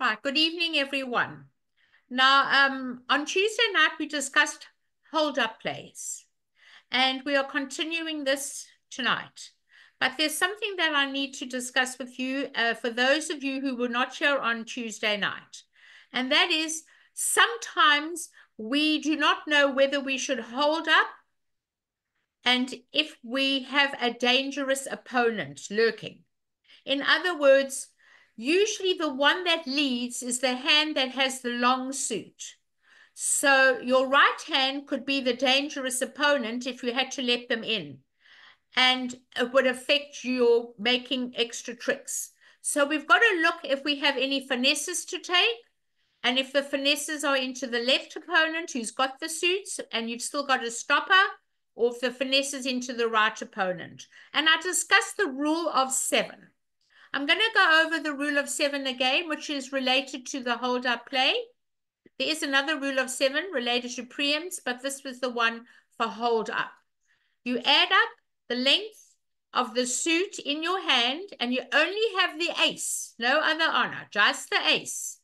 Right, good evening, everyone. Now, on Tuesday night, we discussed hold-up plays, and we are continuing this tonight. But there's something that I need to discuss with you for those of you who were not here on Tuesday night, and that is sometimes we do not know whether we should hold up and if we have a dangerous opponent lurking. In other words, usually the one that leads is the hand that has the long suit. So your right hand could be the dangerous opponent if you had to let them in. And it would affect your making extra tricks. So we've got to look if we have any finesses to take. And if the finesses are into the left opponent who's got the suits and you've still got a stopper, or if the finesses into the right opponent. And I discussed the rule of 7. I'm going to go over the rule of 7 again, which is related to the hold-up play. There is another rule of 7 related to preempts, but this was the one for hold-up. You add up the length of the suit in your hand, and you only have the ace, no other honor, just the ace.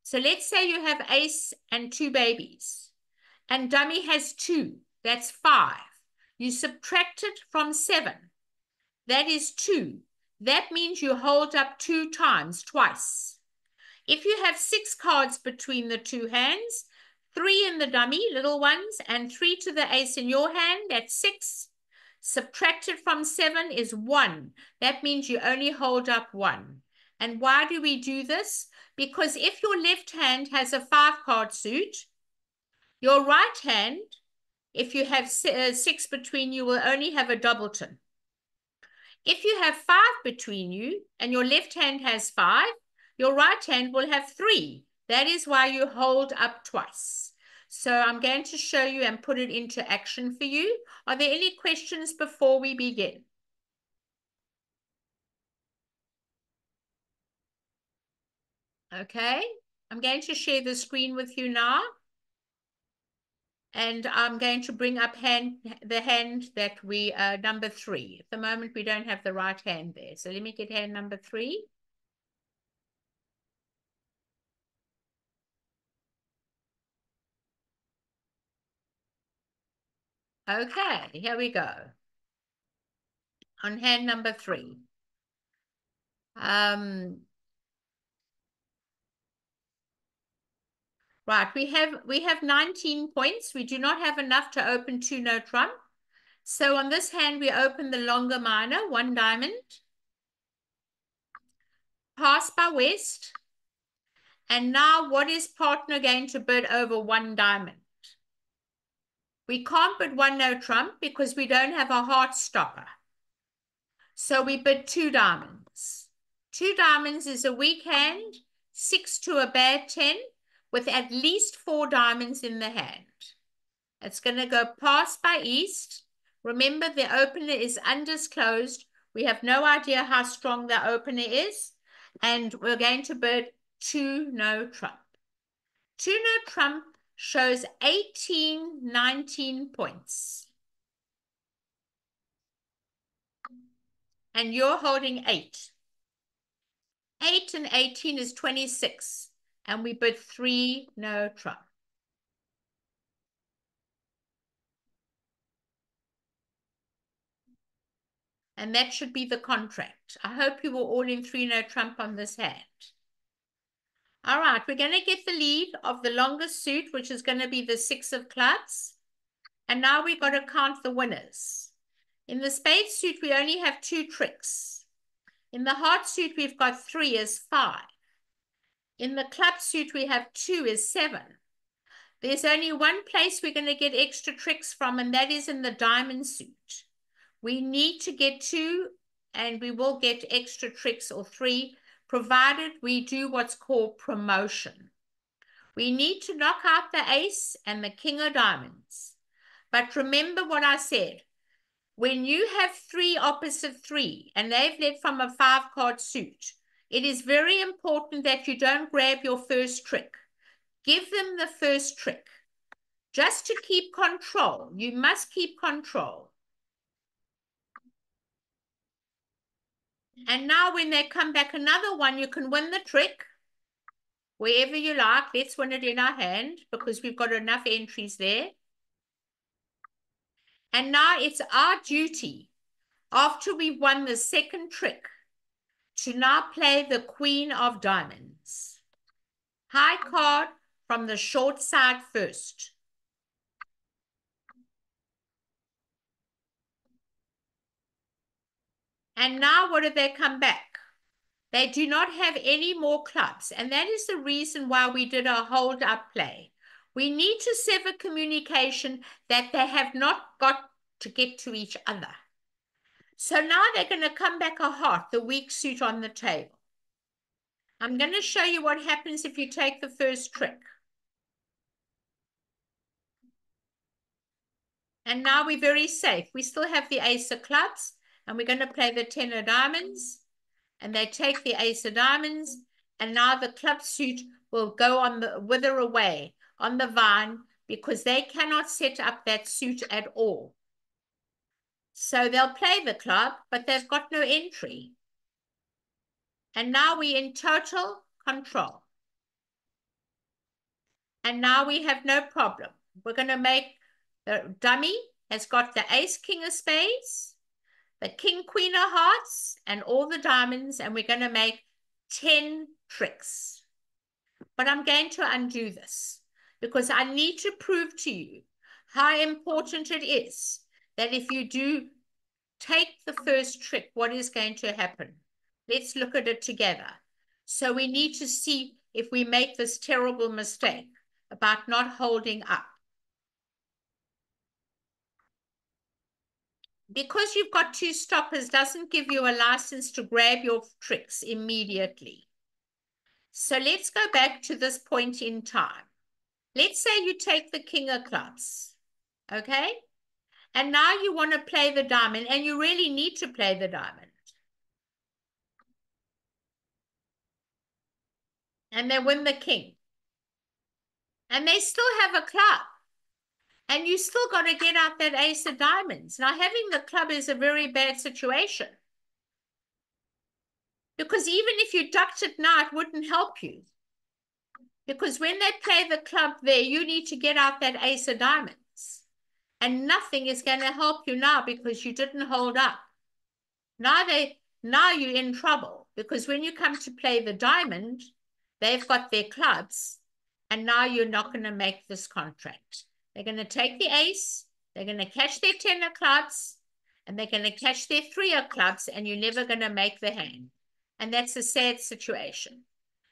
So let's say you have ace and 2 babies, and dummy has 2. That's 5. You subtract it from 7. That is 2. That means you hold up 2 times, twice. If you have 6 cards between the 2 hands, 3 in the dummy, little ones, and 3 to the ace in your hand, that's 6. Subtracted from 7 is 1. That means you only hold up 1. And why do we do this? Because if your left hand has a 5-card suit, your right hand, if you have 6 between you, will only have a doubleton. If you have 5 between you and your left hand has 5, your right hand will have 3. That is why you hold up twice. So I'm going to show you and put it into action for you. Are there any questions before we begin? Okay, I'm going to share the screen with you now. And I'm going to bring up the hand that we, number 3. At the moment, we don't have the right hand there. So let me get hand number 3. Okay, here we go. On hand number 3. Right, we have 19 points. We do not have enough to open 2 no trump. So on this hand, we open the longer minor, 1 diamond. Pass by west. And now what is partner going to bid over 1 diamond? We can't bid 1 no trump because we don't have a heart stopper. So we bid 2 diamonds. 2 diamonds is a weak hand, 6 to a bad 10, with at least 4 diamonds in the hand. It's going to go pass by east. Remember, the opener is undisclosed. We have no idea how strong the opener is. And we're going to bid 2 no trump. 2 no trump shows 19 points. And you're holding 8. 8 and 18 is 26. And we bid 3 no trump. And that should be the contract. I hope you were all in 3 no trump on this hand. All right, we're going to get the lead of the longest suit, which is going to be the 6 of clubs. And now we've got to count the winners. In the spade suit, we only have 2 tricks. In the heart suit, we've got 3 is 5. In the club suit, we have 2 is 7. There's only one place we're going to get extra tricks from, and that is in the diamond suit. We need to get 2, and we will get extra tricks or 3, provided we do what's called promotion. We need to knock out the ace and the king of diamonds. But remember what I said. When you have 3 opposite 3, and they've led from a 5-card suit, it is very important that you don't grab your first trick. Give them the first trick. Just to keep control. You must keep control. And now when they come back another one, you can win the trick. Wherever you like, let's win it in our hand because we've got enough entries there. And now it's our duty, after we've won the second trick, to now play the Queen of Diamonds. High card from the short side first. And now what do they come back? They do not have any more clubs. And that is the reason why we did a hold-up play. We need to sever communication that they have not got to get to each other. So now they're going to come back a heart, the weak suit on the table. I'm going to show you what happens if you take the first trick. And now we're very safe. We still have the ace of clubs, and we're going to play the 10 of diamonds. And they take the ace of diamonds, and now the club suit will go on the wither away on the vine because they cannot set up that suit at all. So they'll play the club, but they've got no entry. And now we're in total control. And now we have no problem. We're going to make the dummy has got the ace, king of spades, the king, queen of hearts, and all the diamonds, and we're going to make 10 tricks. But I'm going to undo this because I need to prove to you how important it is that if you do take the first trick, what is going to happen? Let's look at it together. So we need to see if we make this terrible mistake about not holding up. Because you've got two stoppers doesn't give you a license to grab your tricks immediately. So let's go back to this point in time. Let's say you take the king of clubs, okay? And now you want to play the diamond, and you really need to play the diamond. And they win the king. And they still have a club. And you still got to get out that ace of diamonds. Now, having the club is a very bad situation. Because even if you ducked it now, it wouldn't help you. Because when they play the club there, you need to get out that ace of diamonds. And nothing is going to help you now because you didn't hold up. Now you're in trouble because when you come to play the diamond, they've got their clubs, and now you're not going to make this contract. They're going to take the ace, they're going to catch their 10 of clubs, and they're going to catch their 3 of clubs, and you're never going to make the hand. And that's a sad situation.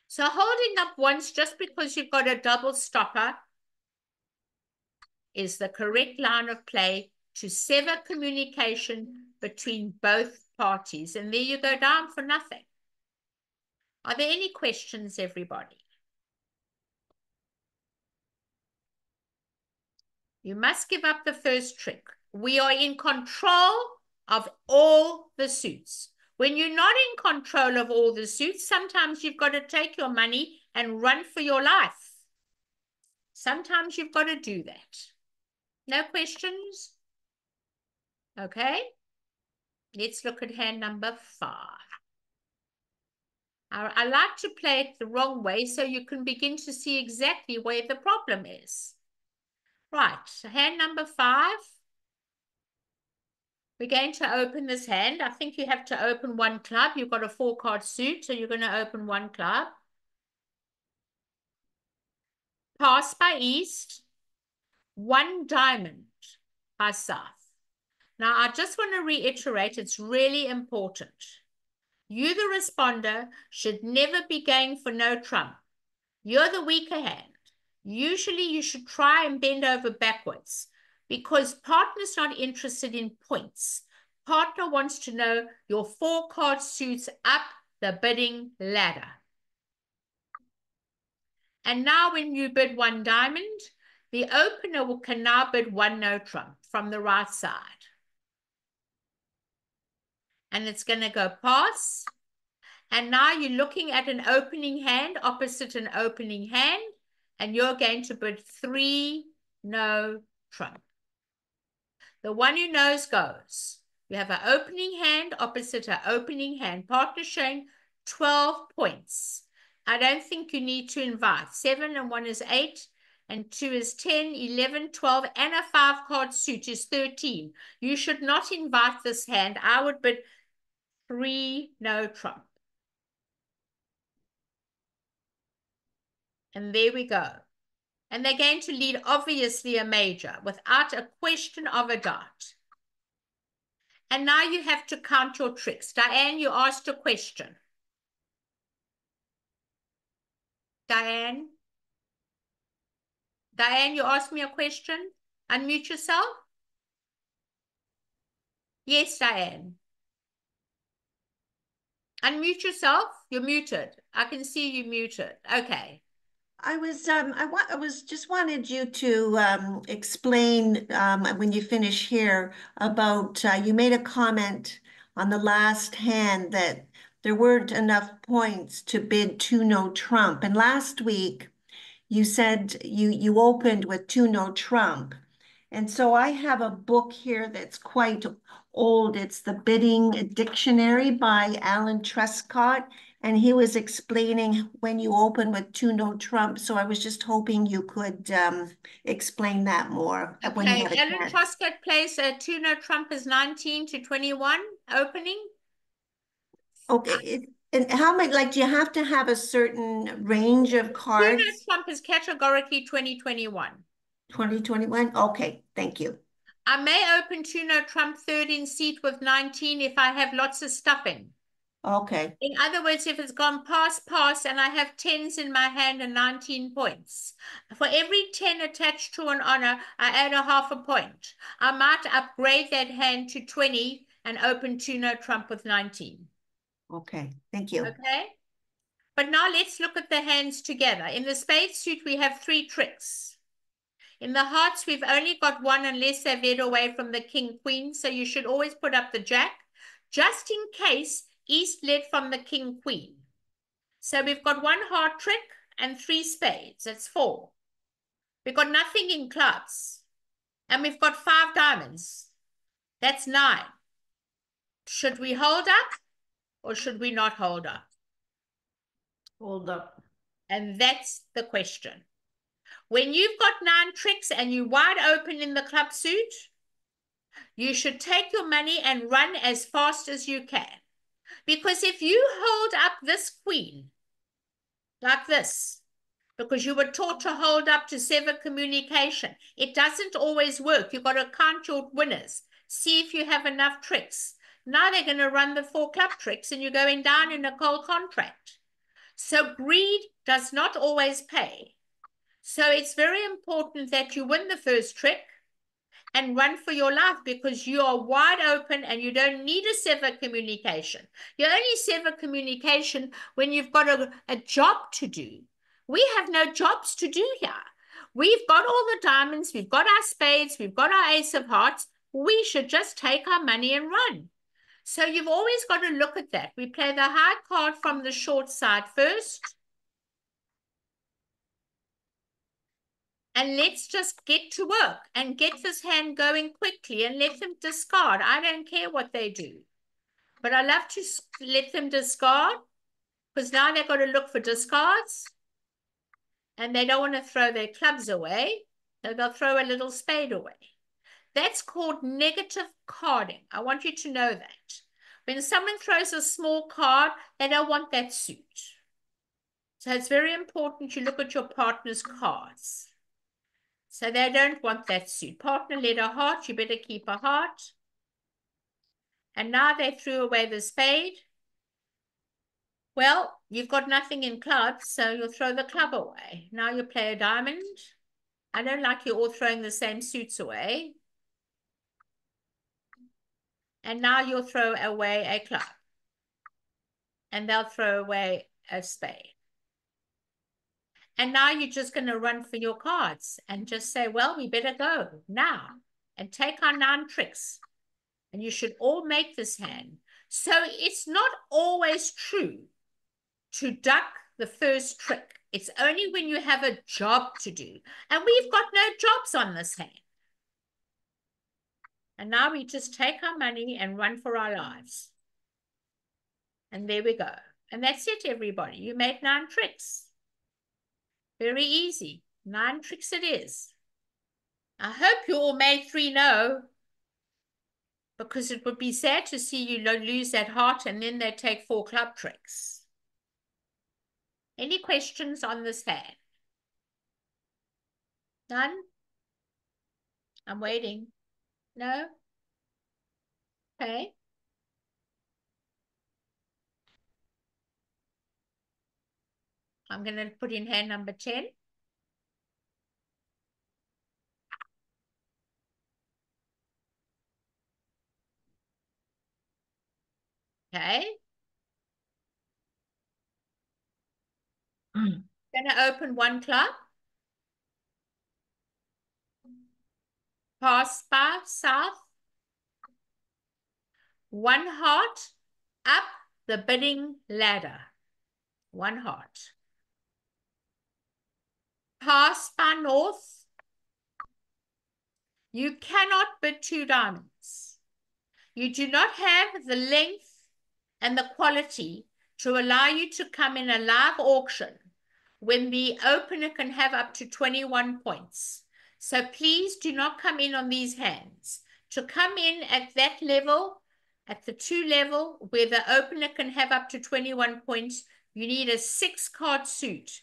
So holding up once just because you've got a double stopper is the correct line of play to sever communication between both parties. And there you go down for nothing. Are there any questions, everybody? You must give up the first trick. We are in control of all the suits. When you're not in control of all the suits, sometimes you've got to take your money and run for your life. Sometimes you've got to do that. No questions? Okay. Let's look at hand number 5. I like to play it the wrong way so you can begin to see exactly where the problem is. Right, so hand number 5. We're going to open this hand. I think you have to open one club. You've got a 4-card suit, so you're going to open one club. Pass by east. 1 diamond by south. Now, I just want to reiterate, it's really important. You, the responder, should never be going for no trump. You're the weaker hand. Usually you should try and bend over backwards because partner's not interested in points. Partner wants to know your 4-card suits up the bidding ladder. And now when you bid 1 diamond, the opener can now bid 1 no trump from the right side. And it's going to go pass. And now you're looking at an opening hand opposite an opening hand, and you're going to bid 3 no trump. The one who knows goes. You have an opening hand opposite an opening hand. Partner showing 12 points. I don't think you need to invite. 7 and 1 is 8, and 2 is 10, 11, 12, and a 5-card suit is 13. You should not invite this hand. I would bid 3, no trump. And there we go. And they're going to lead, obviously, a major without a question of a doubt. And now you have to count your tricks. Diane, you asked a question. Diane? Diane, you asked me a question. Unmute yourself. Yes, Diane. Unmute yourself. You're muted. I can see you muted. Okay. I was just wanted you to explain when you finish here about you made a comment on the last hand that there weren't enough points to bid 2 no trump. And last week you said you opened with 2 no trump. And so I have a book here that's quite old. It's the Bidding Dictionary by Alan Truscott. And he was explaining when you open with 2 no trump. So I was just hoping you could explain that more when you Okay. have a Alan chance. Truscott plays a 2 no trump is 19 to 21 opening. Okay. And how many, like, do you have to have a certain range of 2 no cards? trump is categorically 2021. 2021? Okay, thank you. I may open 2 no trump third in seat with 19 if I have lots of stuffing. Okay. In other words, if it's gone pass, and I have 10s in my hand and 19 points. For every 10 attached to an honor, I add a half a point. I might upgrade that hand to 20 and open 2 no trump with 19. Okay, thank you. Okay? But now let's look at the hands together. In the spade suit, we have 3 tricks. In the hearts, we've only got 1 unless they've led away from the king queen. So you should always put up the jack, just in case East led from the king queen. So we've got 1 heart trick and 3 spades. That's 4. We've got nothing in clubs. And we've got 5 diamonds. That's 9. Should we hold up or should we not hold up? Hold up. And that's the question. When you've got 9 tricks and you're wide open in the club suit, you should take your money and run as fast as you can. Because if you hold up this queen, like this, because you were taught to hold up to sever communication, it doesn't always work. You've got to count your winners, see if you have enough tricks. Now they're going to run the 4 club tricks and you're going down in a cold contract. So greed does not always pay. So it's very important that you win the first trick and run for your life because you are wide open and you don't need a sever communication. You only sever communication when you've got a job to do. We have no jobs to do here. We've got all the diamonds, we've got our spades, we've got our ace of hearts. We should just take our money and run. So you've always got to look at that. We play the high card from the short side first. And let's just get to work and get this hand going quickly and let them discard. I don't care what they do. But I love to let them discard because now they've got to look for discards and they don't want to throw their clubs away. So they'll throw a little spade away. That's called negative carding. I want you to know that. When someone throws a small card, they don't want that suit. So it's very important you look at your partner's cards. So they don't want that suit. Partner led a heart, you better keep a heart. And now they threw away the spade. Well, you've got nothing in clubs, so you'll throw the club away. Now you play a diamond. I don't like you all throwing the same suits away. And now you'll throw away a club. And they'll throw away a spade. And now you're just going to run for your cards and just say, well, we better go now and take our 9 tricks. And you should all make this hand. So it's not always true to duck the first trick. It's only when you have a job to do. And we've got no jobs on this hand. And now we just take our money and run for our lives. And there we go. And that's it, everybody. You made 9 tricks. Very easy. 9 tricks it is. I hope you all made 3 no, because it would be sad to see you lose that heart and then they take 4 club tricks. Any questions on this hand? None? I'm waiting. No? Okay. I'm going to put in hand number 10. Okay. Going to open 1 club. Pass by south. 1 heart up the bidding ladder. 1 heart. Pass by north. You cannot bid 2 diamonds. You do not have the length and the quality to allow you to come in a live auction when the opener can have up to 21 points. So please do not come in on these hands. To come in at that level, at the 2 level, where the opener can have up to 21 points, you need a 6-card suit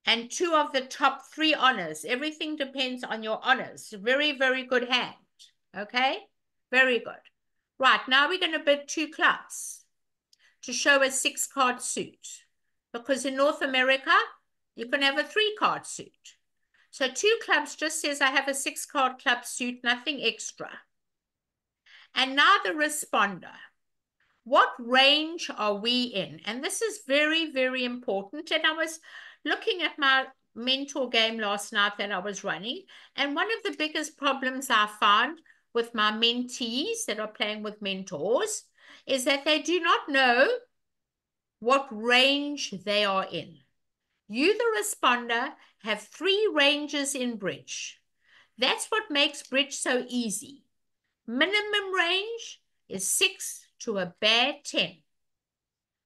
and 2 of the top 3 honors. Everything depends on your honors. Very, very good hand. Okay? Very good. Right, now we're going to bid 2 clubs to show a 6-card suit. Because in North America, you can have a 3-card suit. So 2 clubs just says I have a 6-card club suit, nothing extra. And now the responder. What range are we in? And this is very, very important. And I was looking at my mentor game last night that I was running. And one of the biggest problems I found with my mentees that are playing with mentors is that they do not know what range they are in. You, the responder, have 3 ranges in bridge. That's what makes bridge so easy. Minimum range is 6 to a bad 10.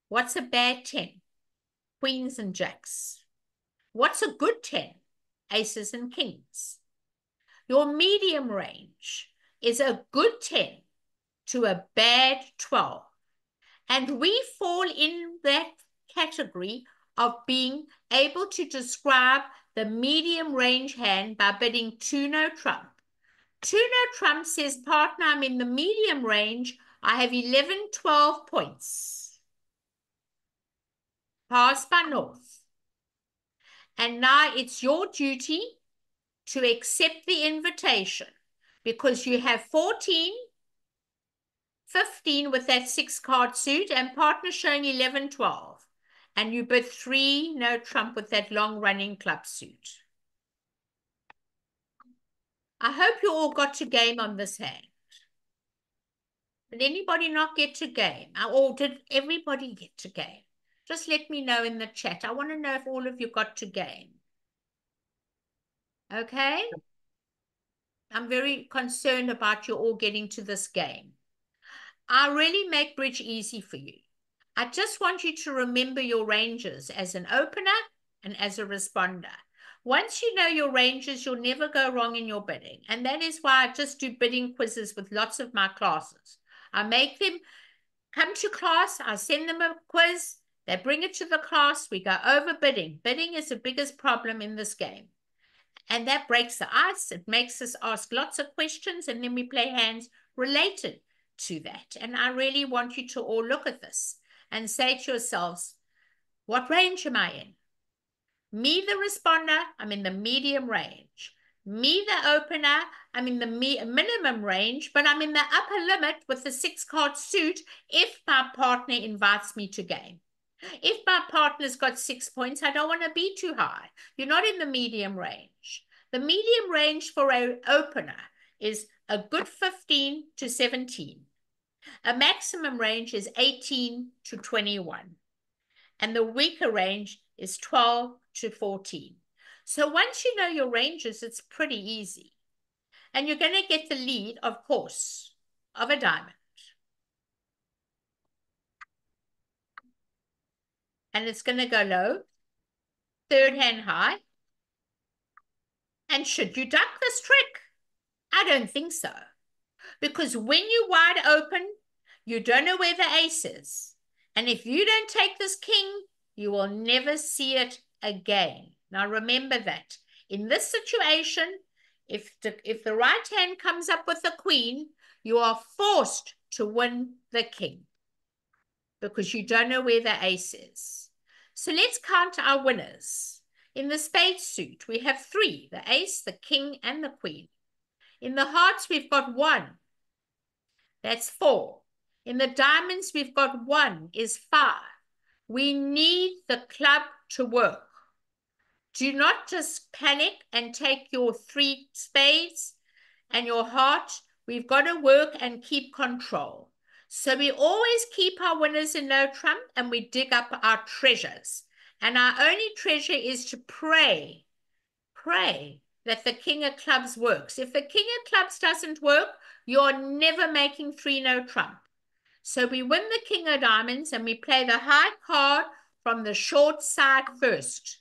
What's a bad 10? Queens and jacks. What's a good 10? Aces and kings. Your medium range is a good 10 to a bad 12. And we fall in that category of being able to describe the medium range hand by bidding 2 no trump. 2 no trump says, partner, I'm in the medium range. I have 11, 12 points. Pass by north. And now it's your duty to accept the invitation because you have 14, 15 with that 6-card suit and partner showing 11, 12. And you bid 3 no trump with that long-running club suit. I hope you all got to game on this hand. Did anybody not get to game? Or did everybody get to game? Just let me know in the chat. I want to know if all of you got to game. Okay? I'm very concerned about you all getting to this game. I really make bridge easy for you. I just want you to remember your ranges as an opener and as a responder. Once you know your ranges, you'll never go wrong in your bidding. And that is why I just do bidding quizzes with lots of my classes. I make them come to class. I send them a quiz. They bring it to the class. We go over bidding. Bidding is the biggest problem in this game. And that breaks the ice. It makes us ask lots of questions. And then we play hands related to that. And I really want you to all look at this and say to yourselves, what range am I in? Me, the responder, I'm in the medium range. Me, the opener, I'm in the minimum range, but I'm in the upper limit with the 6-card suit if my partner invites me to game. If my partner's got 6 points, I don't want to be too high. You're not in the medium range. The medium range for an opener is a good 15 to 17. A maximum range is 18 to 21. And the weaker range is 12 to 14. So once you know your ranges, it's pretty easy. And you're going to get the lead, of course, of a diamond. and it's going to go low, third hand high. And should you duck this trick? I don't think so. Because when you're wide open, you don't know where the ace is. And if you don't take this king, you will never see it again. Now remember that. In this situation, if the right hand comes up with the queen, you are forced to win the king because you don't know where the ace is. So let's count our winners. In the spade suit, we have 3, the ace, the king, and the queen. In the hearts, we've got 1. That's 4. In the diamonds, we've got 1 is 5. We need the club to work. Do not just panic and take your 3 spades and your heart. We've got to work and keep control. So we always keep our winners in no trump and we dig up our treasures. And our only treasure is to pray that the king of clubs works. If the king of clubs doesn't work, you're never making 3 no trump. So we win the king of diamonds and we play the high card from the short side first.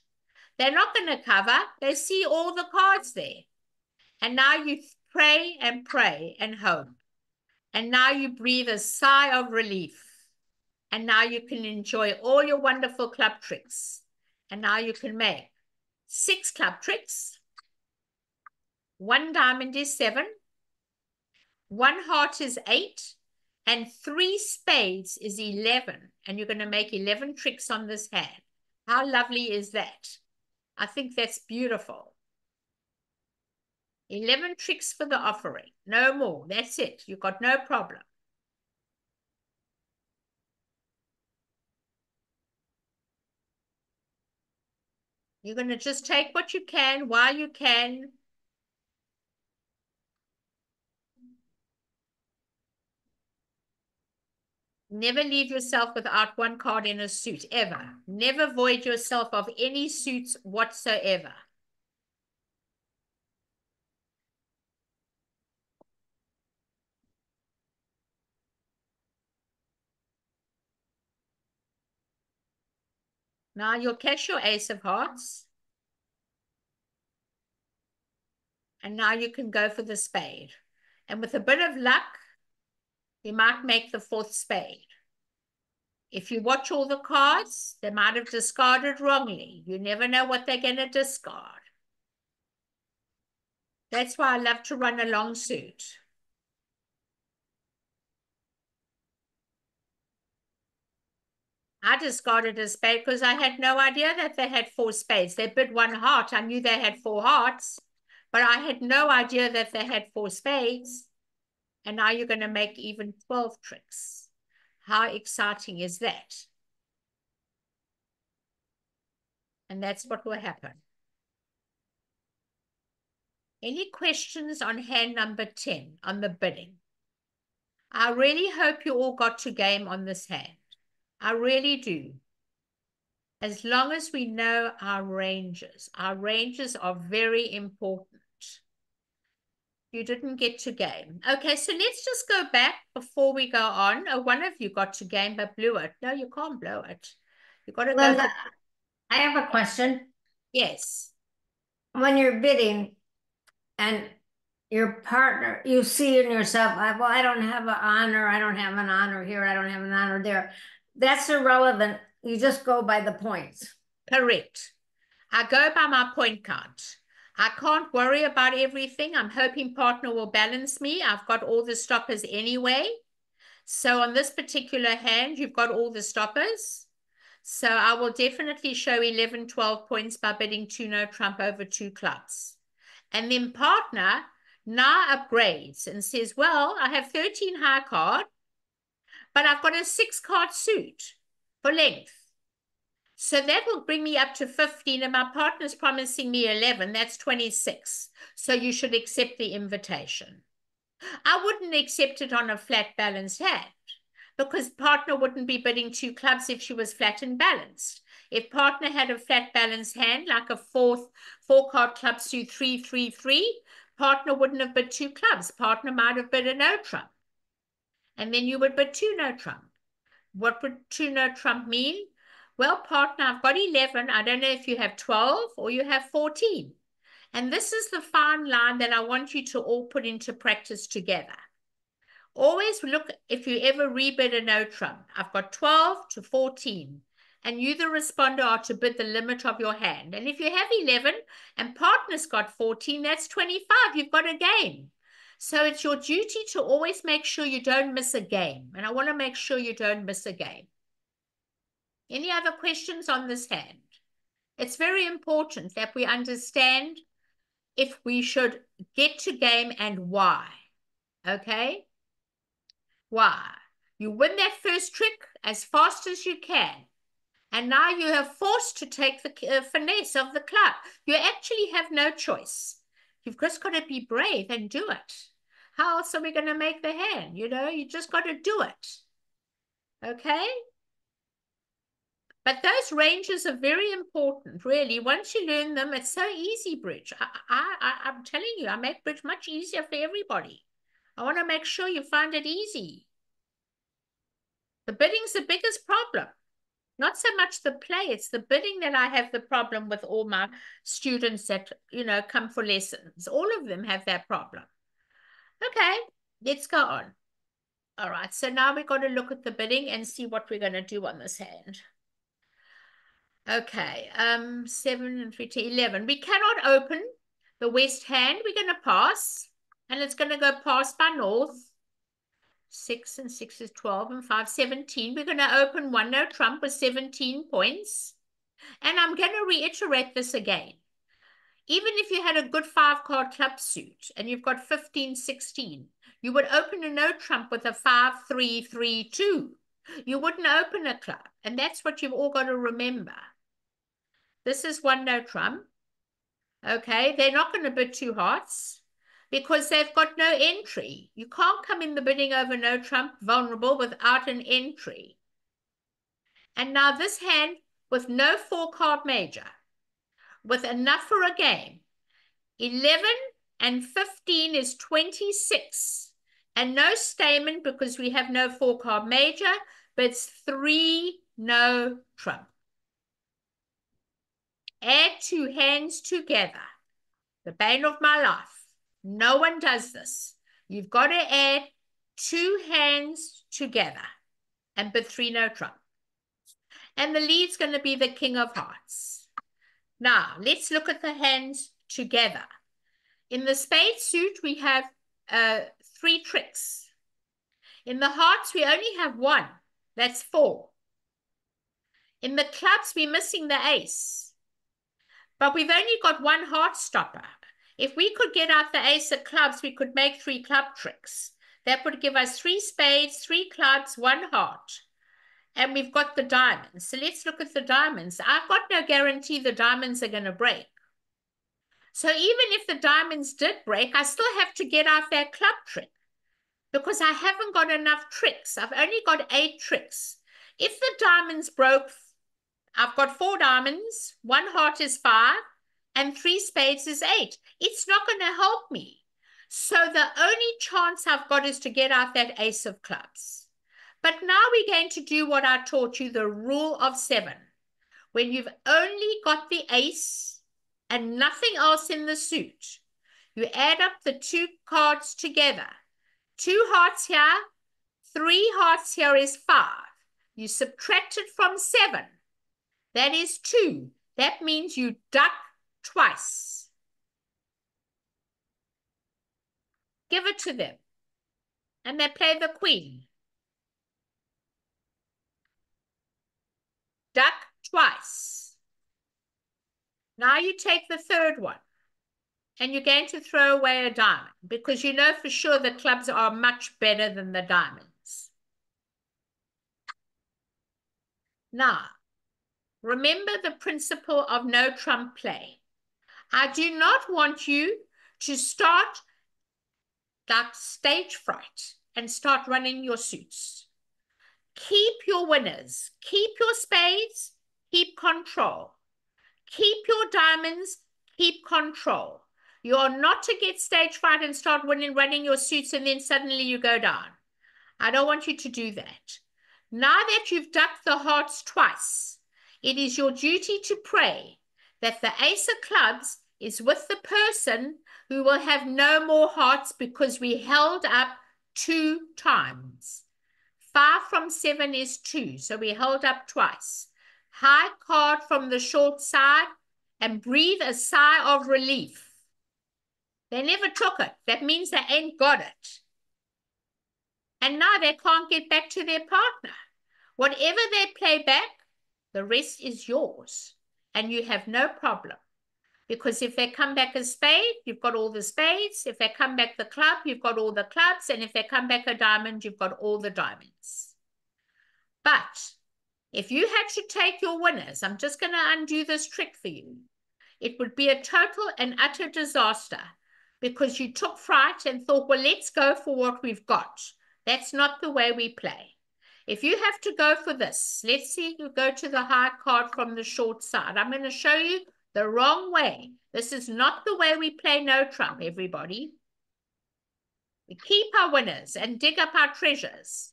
They're not going to cover. They see all the cards there. And now you pray and hope. And now you breathe a sigh of relief. And now you can enjoy all your wonderful club tricks. And now you can make 6 club tricks. 1 diamond is 7. 1 heart is 8. And 3 spades is 11. And you're going to make 11 tricks on this hand. How lovely is that? I think that's beautiful. 11 tricks for the offering. No more. That's it. You've got no problem. You're going to just take what you can while you can. Never leave yourself without 1 card in a suit, ever. Never void yourself of any suits whatsoever. Now you'll catch your ace of hearts. And now you can go for the spade. And with a bit of luck, you might make the 4th spade. If you watch all the cards, they might have discarded wrongly. You never know what they're going to discard. That's why I love to run a long suit. I discarded a spade because I had no idea that they had 4 spades. They bid 1 heart. I knew they had 4 hearts, but I had no idea that they had 4 spades. And now you're going to make even 12 tricks. How exciting is that? And that's what will happen. Any questions on hand number 10 on the bidding? I really hope you all got to game on this hand. I really do. As long as we know our ranges are very important. You didn't get to game. Okay, so let's just go back before we go on. Oh, one of you got to game but blew it. No, you can't blow it. You got to go Linda, for... I have a question. Yes. When you're bidding and your partner, you see in yourself, well, I don't have an honor, I don't have an honor here, I don't have an honor there. That's irrelevant. You just go by the points. Correct. I go by my point count. I can't worry about everything. I'm hoping partner will balance me. I've got all the stoppers anyway. So on this particular hand, you've got all the stoppers. So I will definitely show 11, 12 points by bidding 2 no trump over 2 clubs. And then partner now upgrades and says, well, I have 13 high card, but I've got a 6 card suit for length. So that will bring me up to 15, and my partner's promising me 11. That's 26. So you should accept the invitation. I wouldn't accept it on a flat balanced hand because partner wouldn't be bidding 2 clubs if she was flat and balanced. If partner had a flat balanced hand, like a 4-card club suit 3-3-3, partner wouldn't have bid 2 clubs. Partner might have bid a no trump. And then you would bid 2 no trump. What would 2 no trump mean? Well, partner, I've got 11. I don't know if you have 12 or you have 14. And this is the fine line that I want you to all put into practice together. Always look, if you ever rebid a no trump, I've got 12 to 14. And you, the responder, are to bid the limit of your hand. And if you have 11 and partner's got 14, that's 25. You've got a game. So it's your duty to always make sure you don't miss a game. And I want to make sure you don't miss a game. Any other questions on this hand? It's very important that we understand if we should get to game and why. Okay? Why? You win that first trick as fast as you can. And now you are forced to take the finesse of the club. You actually have no choice. You've just got to be brave and do it. How else are we going to make the hand? You know, you just got to do it. Okay? But those ranges are very important, really. Once you learn them, it's so easy, bridge. I'm telling you, I make bridge much easier for everybody. I want to make sure you find it easy. The bidding's the biggest problem. Not so much the play, it's the bidding that I have the problem with all my students that, you know, come for lessons. All of them have that problem. Okay, let's go on. All right, so now we've got to look at the bidding and see what we're going to do on this hand. Okay, 7 and 3 to 11. We cannot open the west hand. We're going to pass, and it's going to go past by north. 6 and 6 is 12 and 5, 17. We're going to open one no trump with 17 points. And I'm going to reiterate this again. Even if you had a good 5-card club suit and you've got 15, 16, you would open a no trump with a 5, 3, 3, 2. You wouldn't open a club. And that's what you've all got to remember. This is one no trump. Okay, they're not going to bid 2 hearts because they've got no entry. You can't come in the bidding over no trump vulnerable without an entry. And now this hand with no 4-card major, with enough for a game, 11 and 15 is 26. And no statement because we have no 4-card major, but it's 3 no trump. Add 2 hands together. The bane of my life. No one does this. You've got to add 2 hands together and bid 3 no trump. And the lead's going to be the king of hearts. Now, let's look at the hands together. In the spade suit, we have 3 tricks. In the hearts, we only have 1. That's 4. In the clubs, we're missing the ace. But we've only got 1 heart stopper. If we could get out the ace of clubs, we could make 3 club tricks. That would give us 3 spades, 3 clubs, 1 heart. And we've got the diamonds. So let's look at the diamonds. I've got no guarantee the diamonds are going to break. So even if the diamonds did break, I still have to get out that club trick because I haven't got enough tricks. I've only got 8 tricks. If the diamonds broke, I've got 4 diamonds, 1 heart is 5, and 3 spades is 8. It's not going to help me. So the only chance I've got is to get out that ace of clubs. But now we're going to do what I taught you, the rule of 7. When you've only got the ace and nothing else in the suit, you add up the 2 cards together. 2 hearts here, 3 hearts here is 5. You subtract it from 7. That is 2. That means you duck twice. Give it to them. And they play the queen. Duck twice. Now you take the 3rd one. And you're going to throw away a diamond because you know for sure the clubs are much better than the diamonds. Now, remember the principle of no trump play. I do not want you to start like stage fright and start running your suits. Keep your winners. Keep your spades. Keep control. Keep your diamonds. Keep control. You are not to get stage fright and start running your suits and then suddenly you go down. I don't want you to do that. Now that you've ducked the hearts twice, It is your duty to pray that the ace of clubs is with the person who will have no more hearts because we held up 2 times. 5 from 7 is 2, so we held up twice. High card from the short side and breathe a sigh of relief. They never took it. That means they ain't got it. And now they can't get back to their partner. Whatever they play back, the rest is yours. And you have no problem. Because if they come back a spade, you've got all the spades. If they come back the club, you've got all the clubs. And if they come back a diamond, you've got all the diamonds. But if you had to take your winners, I'm just going to undo this trick for you. It would be a total and utter disaster because you took fright and thought, well, let's go for what we've got. That's not the way we play. If you have to go for this, let's see, you go to the high card from the short side. I'm going to show you the wrong way. This is not the way we play no trump, everybody. We keep our winners and dig up our treasures.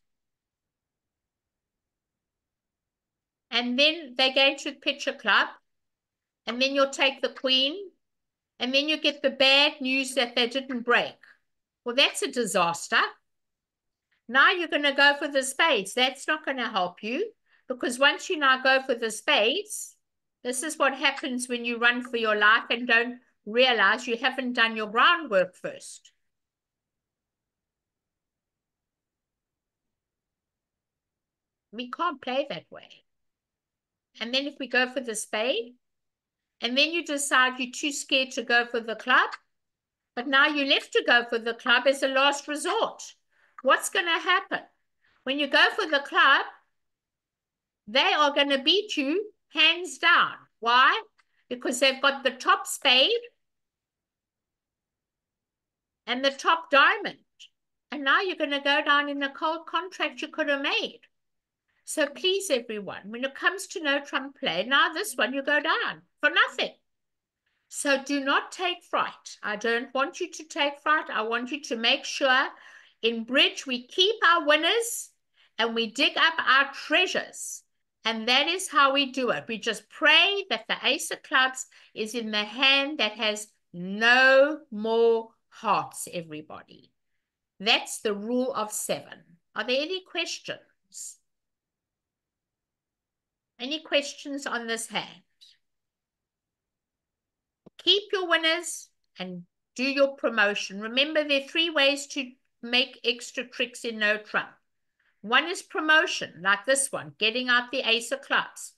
And then they're going to pitch a club. And then you'll take the queen. And then you get the bad news that they didn't break. Well, that's a disaster. Now you're going to go for the spades. That's not going to help you because once you now go for the spades, this is what happens when you run for your life and don't realize you haven't done your groundwork first. We can't play that way. And then if we go for the spade, and then you decide you're too scared to go for the club, but now you're left to go for the club as a last resort. What's going to happen? When you go for the club, they are going to beat you hands down. Why? Because they've got the top spade and the top diamond. And now you're going to go down in the cold contract you could have made. So please, everyone, when it comes to no trump play, now this one you go down for nothing. So do not take fright. I don't want you to take fright. I want you to make sure in bridge we keep our winners and we dig up our treasures. And that is how we do it. We just pray that the ace of clubs is in the hand that has no more hearts, everybody. That's the rule of 7. Are there any questions? Any questions on this hand? Keep your winners and do your promotion. Remember, there are 3 ways to make extra tricks in no trump. 1 is promotion, like this one, getting out the ace of clubs.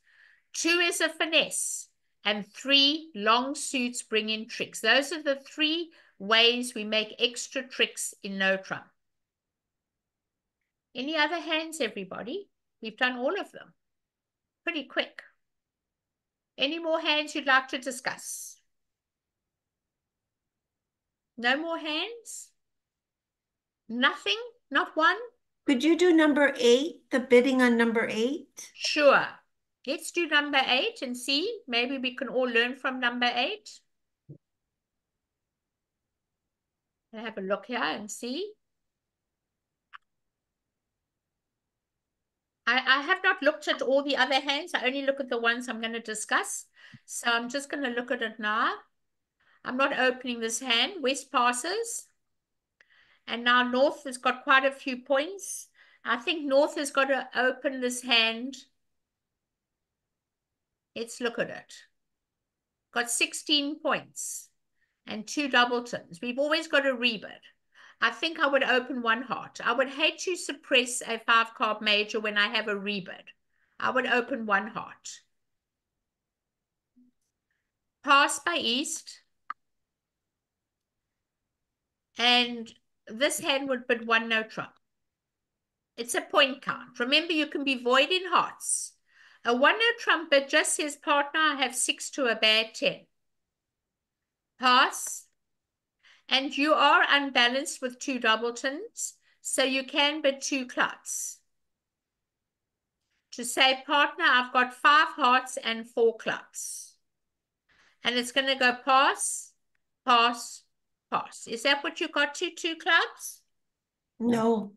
2 is a finesse. And 3, long suits bring in tricks. Those are the 3 ways we make extra tricks in no trump. Any other hands, everybody? We've done all of them. Pretty quick. Any more hands you'd like to discuss? No more hands? Nothing? Not one? Could you do number 8, the bidding on number 8? Sure. Let's do number 8 and see. Maybe we can all learn from number 8. I'll have a look here and see. I have not looked at all the other hands. I only look at the ones I'm going to discuss. So I'm just going to look at it now. I'm not opening this hand. West passes. And now North has got quite a few points. I think North has got to open this hand. Let's look at it. Got 16 points and 2 doubletons. We've always got a rebid. I think I would open 1 heart. I would hate to suppress a 5-card major when I have a rebid. I would open 1 heart. Pass by East. And this hand would bid 1 no trump. It's a point count. Remember, you can be void in hearts. A 1 no trump bid just says, partner, I have 6 to a bad 10. Pass. And you are unbalanced with 2 doubletons, so you can bid 2 clubs. To say, partner, I've got 5 hearts and 4 clubs. And it's going to go pass, pass, pass. Is that what you got to, 2 clubs? No.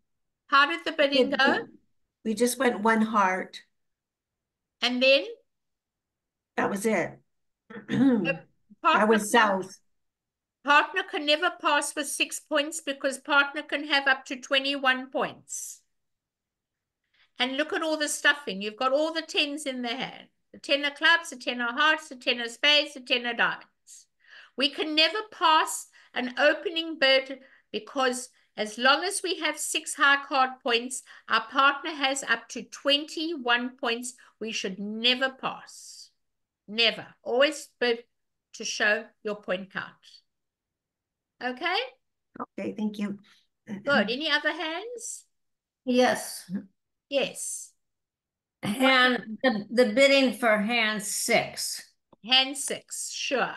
How did the bidding go? We just went 1 heart. And then? That was it. Partner, That was south. Partner can never pass with 6 points because partner can have up to 21 points. And look at all the stuffing. You've got all the 10s in the hand. The 10 of clubs, the 10 of hearts, the 10 of spades, the 10 of diamonds. We can never pass an opening bid because as long as we have 6 high card points, our partner has up to 21 points. We should never pass. Never. Always bid to show your point count. Okay? Okay, thank you. Good. Any other hands? Yes. Yes. And the bidding for hand 6. Hand 6, sure.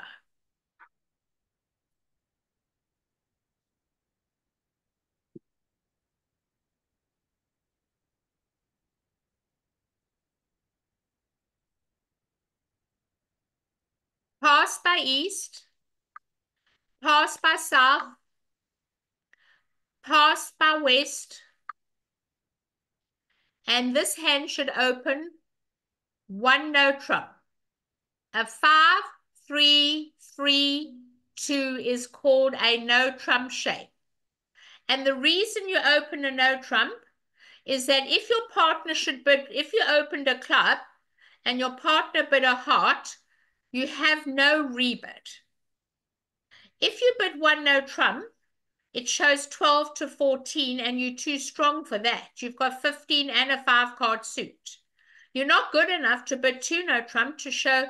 Pass by east, pass by south, pass by west, and this hand should open 1 no trump. A 5, 3, 3, 2 is called a no trump shape. And the reason you open a no trump is that if your partner should bid, if you opened a club and your partner bid a heart, you have no rebid. If you bid 1 no trump, it shows 12 to 14 and you're too strong for that. You've got 15 and a 5 card suit. You're not good enough to bid 2 no trump to show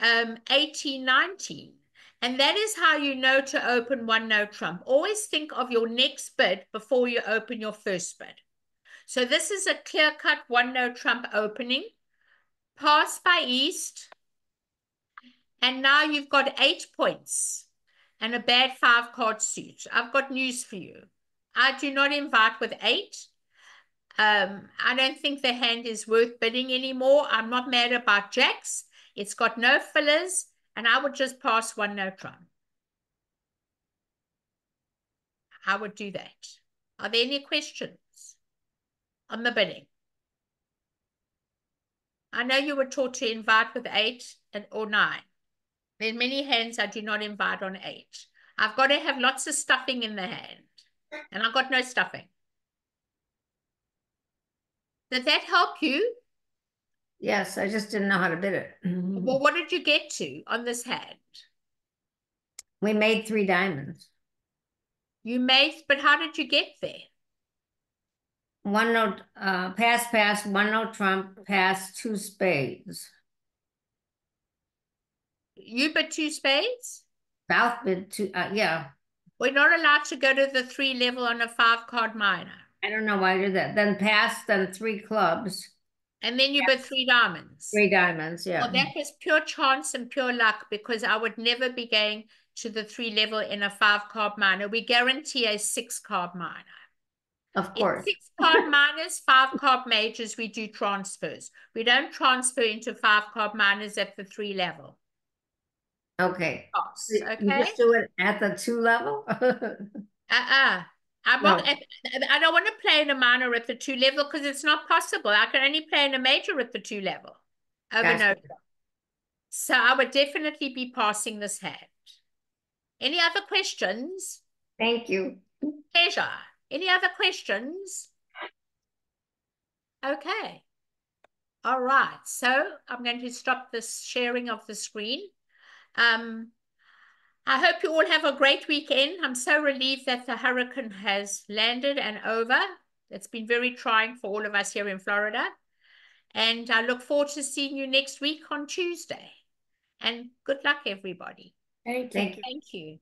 18, 19. And that is how you know to open 1 no trump. Always think of your next bid before you open your first bid. So this is a clear-cut 1 no trump opening. Pass by east. And now you've got 8 points and a bad 5 card suit. I've got news for you. I do not invite with 8. I don't think the hand is worth bidding anymore. I'm not mad about jacks. It's got no fillers, and I would just pass 1 no trump. I would do that. Are there any questions on the bidding? I know you were taught to invite with 8 or 9. There are many hands I do not invite on 8. I've got to have lots of stuffing in the hand, and I've got no stuffing. Did that help you? Yes, I just didn't know how to bid it. Well, what did you get to on this hand? We made 3 diamonds. You made, but how did you get there? 1 no, pass, 1 no trump, pass, 2 spades. You bid 2 spades? South bid 2, yeah. We're not allowed to go to the 3 level on a 5 card minor. I don't know why I did that. Then pass, then 3 clubs. And then you bid 3 diamonds. 3 diamonds, yeah. Well, that was pure chance and pure luck because I would never be going to the 3 level in a 5 card minor. We guarantee a 6 card minor. Of course. In 6 card minors, 5 card majors, we do transfers. We don't transfer into 5 card minors at the 3 level. Okay. Okay. You just do it at the 2 level? I'm not, I don't want to play in a minor at the 2 level because it's not possible. I can only play in a major at the 2 level. Over no. So I would definitely be passing this hand. Any other questions? Thank you. Pleasure. Any other questions? Okay. All right. So I'm going to stop this sharing of the screen. I hope you all have a great weekend. I'm so relieved that the hurricane has landed and over. It's been very trying for all of us here in Florida. And I look forward to seeing you next week on Tuesday. And good luck, everybody. Thank you. Thank you.